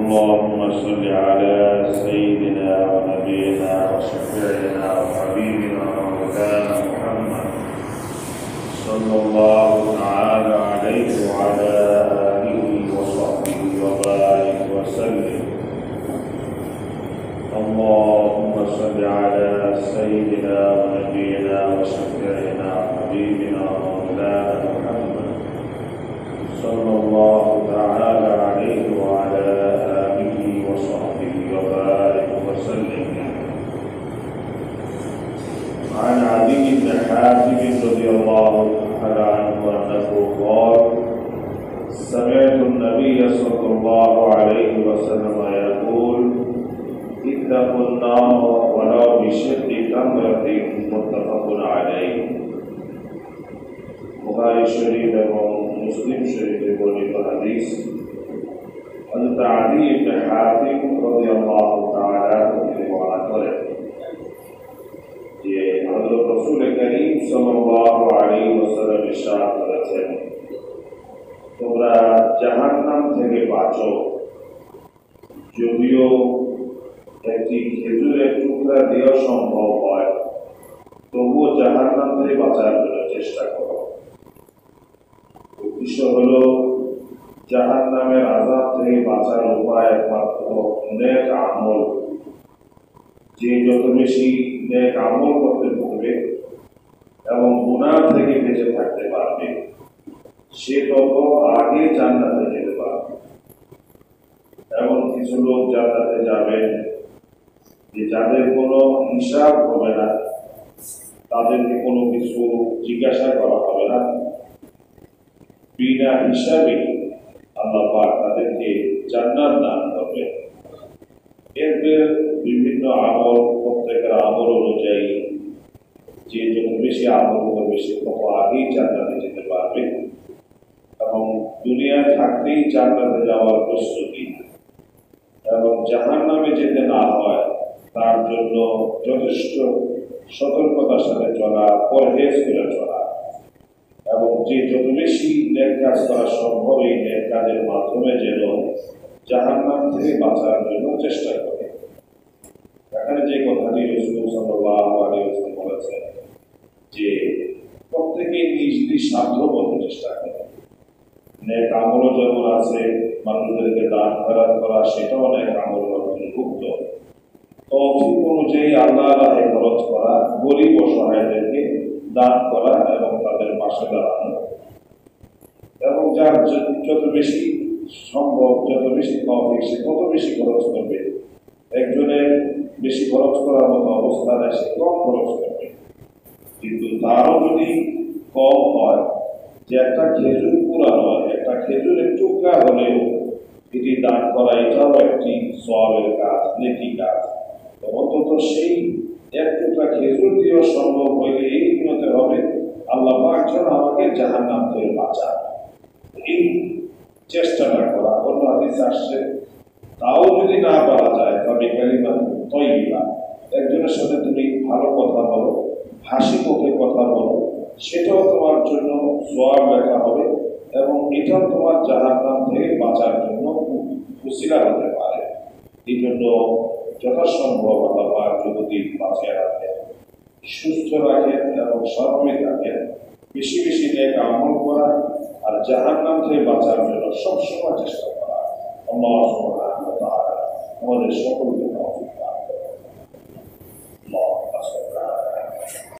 اللهم صل على سيدنا ونبينا وشفيعنا وحبيبنا ومولانا محمد صلى الله تعالى عليه وعلى آله وصحبه وبارك وسلم. اللهم صل على سيدنا ونبينا وشفيعنا وحبيبنا ومولانا محمد صلى الله تعالى عليه وعلى آله وصحبه وبارك وسلم. عن عدي بن حاتم رضي الله تعالى عنه أنه قال: سمعت النبي صلى الله عليه وسلم يقول: اتقوا النار ولو بشق تمرة. متفق عليه. বুখারী শরীফ এবং মুসলিম শরীফে বর্ণিত হাদিস। হযরত আদী ইবনে হাতিম রাদিয়াল্লাহু তাআলা থেকে বর্ণনা করেন যে হযরত রাসূল করিম সাল্লাল্লাহু আলাইহি ওয়াসাল্লাম ইরশাদ করেছেন, তোমরা জাহান্নাম থেকে বাঁচো, যদিও একটি খেজুরের টুকরা দেওয়া সম্ভব হয় তবুও জাহান্নাম থেকে বাঁচার জন্য চেষ্টা করো। উদ্দেশ্য হলো জাহান্নামের আযাব থেকে বাঁচার উপায় একমাত্র নেক আমল। যে যত বেশি নেক আমল করতে পারবে এবং গুনাহ থেকে বেঁচে থাকতে পারবে সে তত আগে জান্নাতে যেতে পারবে। এমন কিছু লোক জান্নাতে যাবেন যে যাদের কোনো হিসাব হবে না, তাদেরকে কোনো কিছু জিজ্ঞাসা করা হবে না, বিনা হিসাবে আল্লাহ পাক তাদেরকে জান্নাত দান করবে। এদের বিভিন্ন আমল, প্রত্যেকের আমল অনুযায়ী যে যত বেশি আমল করবে সে তত আগেই জান্নাতে যেতে পারবে এবং দুনিয়া থাকতেই জান্নাতে যাওয়ার প্রস্তুতি এবং জাহান্নামে যেতে না হয় তার জন্য যথেষ্ট সতর্কতার সাথে চলা, পরহেজ করে চলা এবং যে যত বেশি নেক কাজ করা সম্ভব এই নেক কাজের মাধ্যমে যেন জাহান্নাম থেকে বাঁচার জন্য চেষ্টা করে। এখানে যে কথাটি রাসূল সাল্লাল্লাহু আলাইহি ওয়াসাল্লাম বলেছেন যে প্রত্যেকেই নিজ নিজ সাধ্য মতো চেষ্টা করে। নেক আমলও যেমন আছে, মানুষদেরকে দান খয়রাত করা সেটাও নেক আমলের অন্তর্ভুক্ত। তৌফিক অনুযায়ী আল্লাহর রাহে খরচ করা, গরিব অসহায়দেরকে দান করা এবং তাদের পাশে দাঁড়ানো এবং যার যত বেশি সম্ভব, যত বেশি তৌফিক সে তত বেশি খরচ করবে। একজনের বেশি খরচ করার মতো অবস্থা নেই, সে কম খরচ করবে। কিন্তু তারও যদি কম হয়, যে একটা খেজুর পুরা নয়, একটা খেজুরের টুকরা হলেও এটি দান করা এটাও একটি সওয়াবের কাজ, নেকি কাজ। অন্তত সেই এক টুকরা খেজুর দিয়েও সম্ভব হইলে এই নিয়তে হবে আল্লাহ পাক যেন আমাকে জাহান্নাম থেকে বাঁচান, এই চেষ্টাটা করা। অন্য হাদিসে আসছে তাও যদি না পারা যায় তবে কালিমা তয়্যিবা, একজনের সাথে তুমি ভালো কথা বলো, হাসি মুখে কথা বলো, সেটাও তোমার জন্য সওয়াব লেখা হবে এবং এটাও তোমার জাহান্নাম থেকে বাঁচার জন্য উসিলা হতে পারে। এই জন্য যথাসম্ভব আল্লাহ পাক যদি বাঁচিয়ে রাখেন, সুস্থ রাখেন এবং স্বাভাবিক রাখেন, বেশি বেশি নেক আমল করা আর জাহান্নাম থেকে বাঁচার জন্য সবসময় চেষ্টা করা। আল্লাহ সুবহানাহু ওয়া তাআলা আমাদের সকল